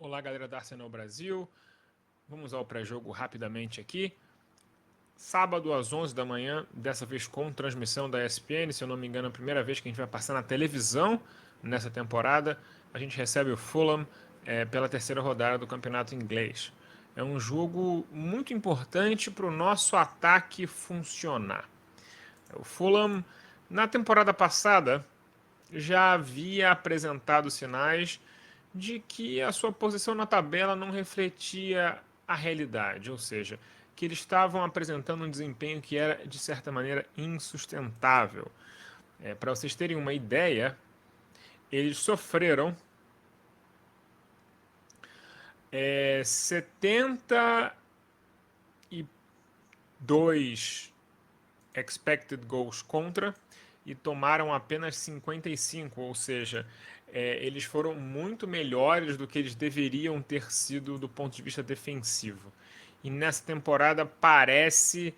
Olá, galera da Arsenal Brasil. Vamos ao pré-jogo rapidamente aqui. Sábado às 11 da manhã, dessa vez com transmissão da ESPN. Se eu não me engano, a primeira vez que a gente vai passar na televisão nessa temporada. A gente recebe o Fulham pela terceira rodada do campeonato inglês. É um jogo muito importante para o nosso ataque funcionar. O Fulham, na temporada passada, já havia apresentado sinais de que a sua posição na tabela não refletia a realidade, ou seja, que eles estavam apresentando um desempenho que era, de certa maneira, insustentável. Para vocês terem uma ideia, eles sofreram 72 expected goals contra e tomaram apenas 55, ou seja, eles foram muito melhores do que eles deveriam ter sido do ponto de vista defensivo. E nessa temporada parece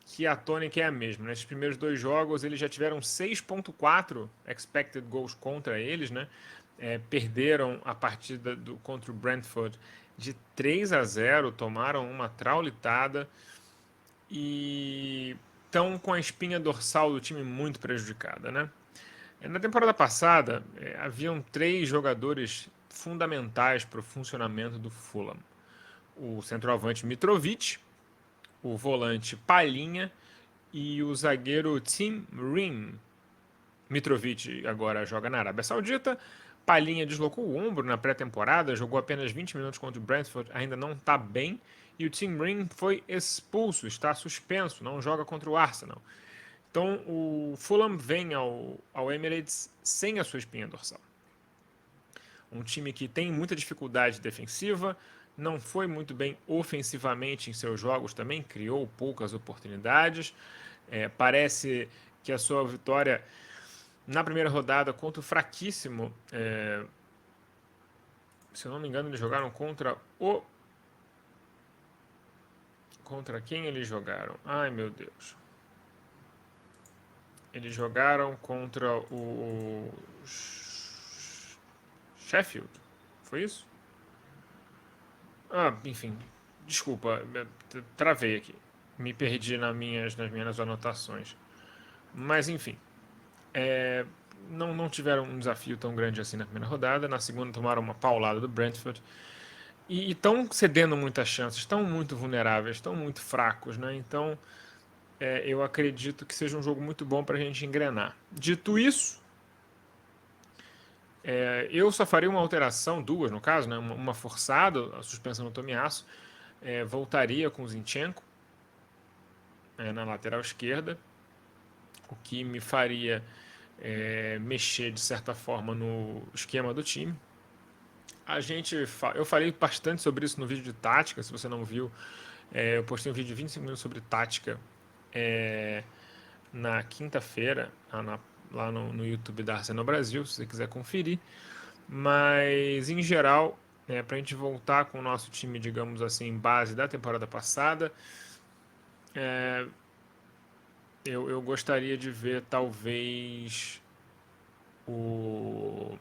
que a tônica é a mesma. Nesses primeiros dois jogos eles já tiveram 6.4 expected goals contra eles, né? Perderam a partida contra o Brentford de 3-0, tomaram uma traulitada e estão com a espinha dorsal do time muito prejudicada, né? Na temporada passada, haviam três jogadores fundamentais para o funcionamento do Fulham: o centroavante Mitrovic, o volante Palhinha e o zagueiro Tim Ream. Mitrovic agora joga na Arábia Saudita. Palhinha deslocou o ombro na pré-temporada, jogou apenas 20 minutos contra o Brentford, ainda não está bem. E o Tim Ream foi expulso, está suspenso, não joga contra o Arsenal. Então o Fulham vem ao Emirates sem a sua espinha dorsal. Um time que tem muita dificuldade defensiva, não foi muito bem ofensivamente em seus jogos também, criou poucas oportunidades. Parece que a sua vitória na primeira rodada contra o fraquíssimo, se eu não me engano, eles jogaram contra o. Contra quem eles jogaram? Ai meu Deus. Eles jogaram contra o Sheffield. Foi isso? Enfim. Desculpa, travei aqui. Me perdi nas minhas anotações. Mas enfim. Não tiveram um desafio tão grande assim na primeira rodada. Na segunda tomaram uma paulada do Brentford. E estão cedendo muitas chances, estão muito vulneráveis, estão muito fracos, né? Então eu acredito que seja um jogo muito bom para a gente engrenar. Dito isso, eu só faria uma alteração, duas no caso, né? Uma forçada, a suspensão do Tomiasso, voltaria com o Zinchenko na lateral esquerda, o que me faria mexer de certa forma no esquema do time. Eu falei bastante sobre isso no vídeo de tática, se você não viu, eu postei um vídeo de 25 minutos sobre tática na quinta-feira, lá no YouTube da Arsenal Brasil, se você quiser conferir. Mas, em geral, para a gente voltar com o nosso time, digamos assim, base da temporada passada, eu gostaria de ver talvez o,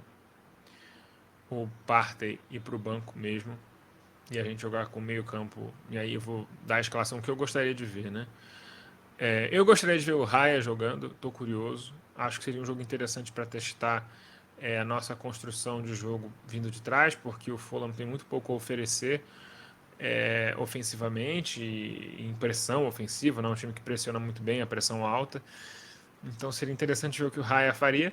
o Partey ir para o banco mesmo e a gente jogar com meio campo. E aí eu vou dar a escalação que eu gostaria de ver, né? Eu gostaria de ver o Raya jogando, estou curioso. Acho que seria um jogo interessante para testar a nossa construção de jogo vindo de trás, porque o Fulham tem muito pouco a oferecer ofensivamente e em pressão ofensiva, não é um time que pressiona muito bem a pressão alta. Então seria interessante ver o que o Raya faria.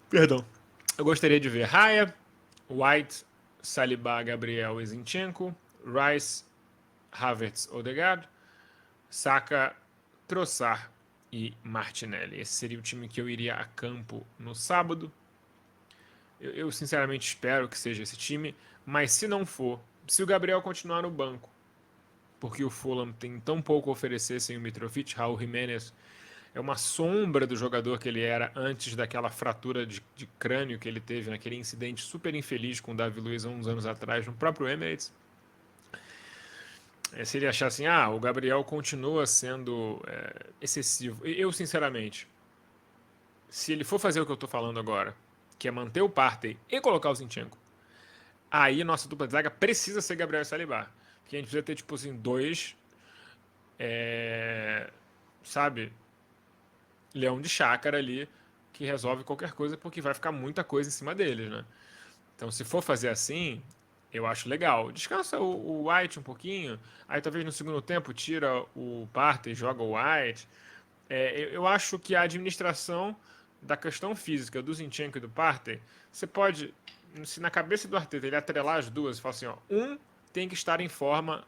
Perdão. Eu gostaria de ver Raya, White, Saliba, Gabriel e Zinchenko, Rice, Havertz, Odegaard, Saka, Trossard e Martinelli. Esse seria o time que eu iria a campo no sábado. Eu sinceramente espero que seja esse time, mas se não for, se o Gabriel continuar no banco, porque o Fulham tem tão pouco a oferecer sem o Mitrovic, Raul Jiménez é uma sombra do jogador que ele era antes daquela fratura de crânio que ele teve naquele incidente super infeliz com o Davi Luiz há uns anos atrás no próprio Emirates. Se ele achar assim, o Gabriel continua sendo excessivo. Eu, sinceramente, se ele for fazer o que eu estou falando agora, que é manter o Partey e colocar o Zinchenko, aí nossa dupla de zaga precisa ser Gabriel e Saliba. Que a gente precisa ter, tipo assim, dois, sabe, leão de chácara ali, que resolve qualquer coisa, porque vai ficar muita coisa em cima deles, né? Então, se for fazer assim, eu acho legal. Descansa o White um pouquinho, aí talvez no segundo tempo tira o Partey e joga o White. Eu acho que a administração da questão física do Zinchenko e do Partey, você pode, se na cabeça do Arteta ele atrelar as duas e falar assim, ó, tem que estar em forma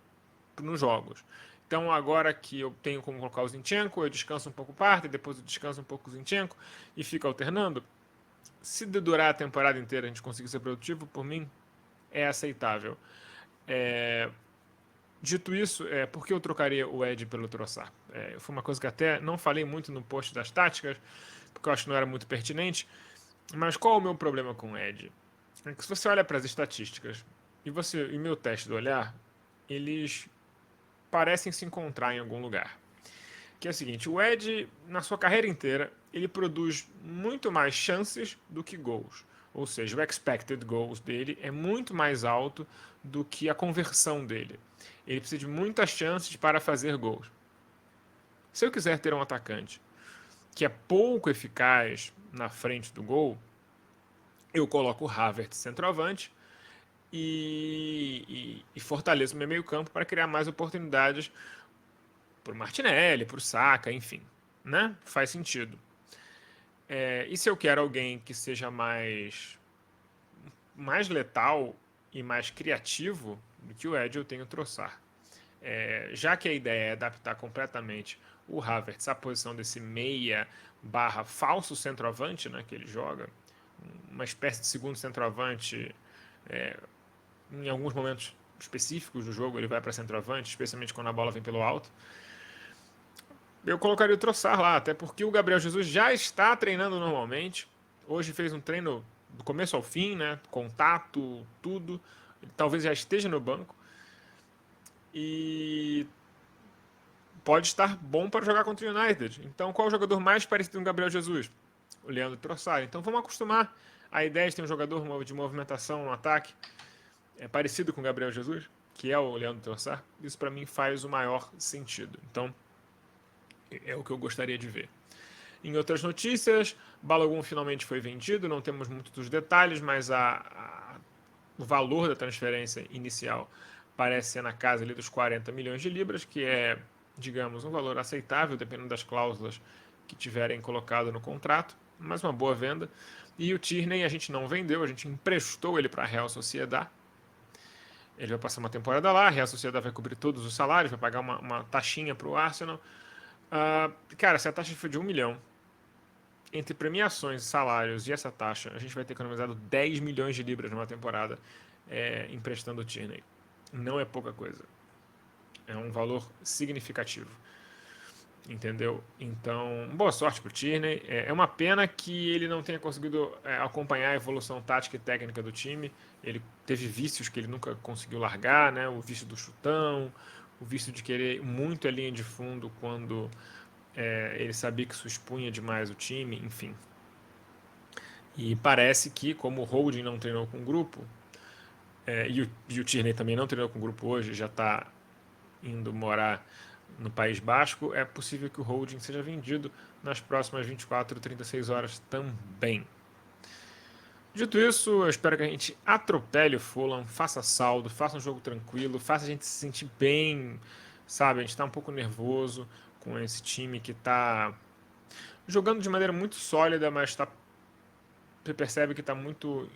nos jogos. Então agora que eu tenho como colocar o Zinchenko, eu descanso um pouco o Partey, depois eu descanso um pouco o Zinchenko e fico alternando. Se durar a temporada inteira a gente conseguir ser produtivo, por mim é aceitável. Dito isso, por que eu trocaria o Ed pelo Trossard? Foi uma coisa que até não falei muito no post das táticas, porque eu acho que não era muito pertinente. Mas qual é o meu problema com o Ed? É que se você olha para as estatísticas e meu teste do olhar, eles parecem se encontrar em algum lugar. Que é o seguinte, o Ed, na sua carreira inteira, ele produz muito mais chances do que gols. Ou seja, o expected goals dele é muito mais alto do que a conversão dele. Ele precisa de muitas chances para fazer gols. Se eu quiser ter um atacante que é pouco eficaz na frente do gol, eu coloco o Havertz centroavante e fortaleço meu meio campo para criar mais oportunidades para o Martinelli, para o Saka, enfim. Né? Faz sentido. E se eu quero alguém que seja mais letal e mais criativo do que o Ed, eu tenho o Trossard. Já que a ideia é adaptar completamente o Havertz à posição desse meia barra falso centroavante, né, que ele joga, uma espécie de segundo centroavante, em alguns momentos específicos do jogo ele vai para centroavante, especialmente quando a bola vem pelo alto. Eu colocaria o Trossard lá, até porque o Gabriel Jesus já está treinando normalmente. Hoje fez um treino do começo ao fim, né? Contato, tudo. Ele talvez já esteja no banco. E pode estar bom para jogar contra o United. Então, qual é o jogador mais parecido com o Gabriel Jesus? O Leandro Trossard. Então, vamos acostumar a ideia de ter um jogador de movimentação no ataque parecido com o Gabriel Jesus, que é o Leandro Trossard. Isso, para mim, faz o maior sentido. Então, é o que eu gostaria de ver. Em outras notícias, Balogun finalmente foi vendido, não temos muitos dos detalhes, mas o valor da transferência inicial parece ser na casa ali dos 40 milhões de libras, que é, digamos, um valor aceitável, dependendo das cláusulas que tiverem colocado no contrato, mas uma boa venda. E o Tierney a gente não vendeu, a gente emprestou ele para a Real Sociedad. Ele vai passar uma temporada lá, a Real Sociedad vai cobrir todos os salários, vai pagar uma taxinha para o Arsenal. Cara, se a taxa for de 1 milhão, entre premiações, salários e essa taxa, a gente vai ter economizado 10 milhões de libras numa temporada emprestando o Tierney. Não é pouca coisa. É um valor significativo. Entendeu? Então, boa sorte pro Tierney. É uma pena que ele não tenha conseguido acompanhar a evolução tática e técnica do time. Ele teve vícios que ele nunca conseguiu largar, né? O vício do chutão, o vício de querer muito a linha de fundo quando ele sabia que isso expunha demais o time, enfim. E parece que, como o Holding não treinou com o grupo, e o Tierney também não treinou com o grupo hoje, já está indo morar no País Basco, é possível que o Holding seja vendido nas próximas 24 ou 36 horas também. Dito isso, eu espero que a gente atropele o Fulham, faça saldo, faça um jogo tranquilo, faça a gente se sentir bem, sabe? A gente está um pouco nervoso com esse time que está jogando de maneira muito sólida, mas você percebe que está muito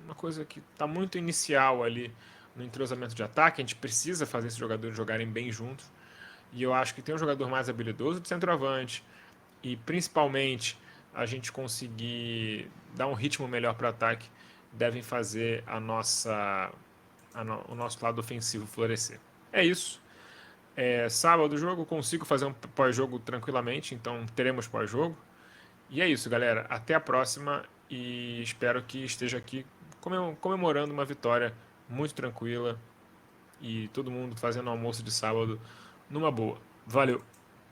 uma coisa que está muito inicial ali no entrosamento de ataque. A gente precisa fazer esses jogadores jogarem bem juntos. E eu acho que tem um jogador mais habilidoso de centroavante e principalmente a gente conseguir dar um ritmo melhor para o ataque devem fazer o nosso lado ofensivo florescer. É isso. Sábado o jogo, consigo fazer um pós-jogo tranquilamente, então teremos pós-jogo. E é isso, galera. Até a próxima e espero que esteja aqui comemorando uma vitória muito tranquila e todo mundo fazendo almoço de sábado numa boa. Valeu!